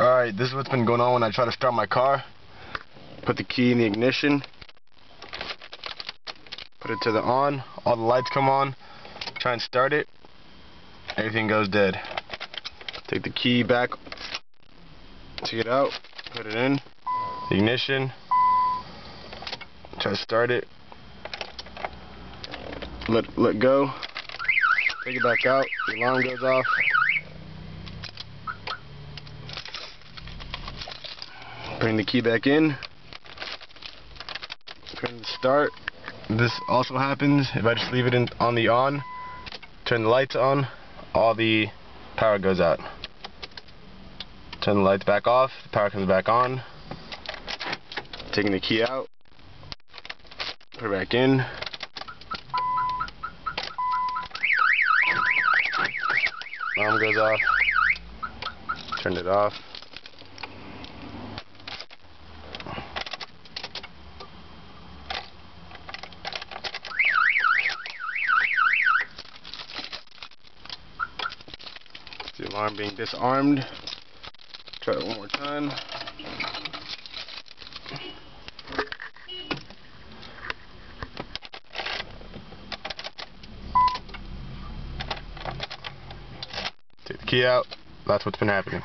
Alright, this is what's been going on when I try to start my car. Put the key in the ignition. Put it to the on. All the lights come on. Try and start it. Everything goes dead. Take the key back. Take it out. Put it in. Ignition. Try to start it. Let go. Take it back out. The alarm goes off. Bring the key back in. Turn the start. This also happens if I just leave it on the on. Turn the lights on. All the power goes out. Turn the lights back off. The power comes back on. Taking the key out. Put it back in. Alarm goes off. Turn it off. The alarm being disarmed. Try it one more time. Take the key out. That's what's been happening.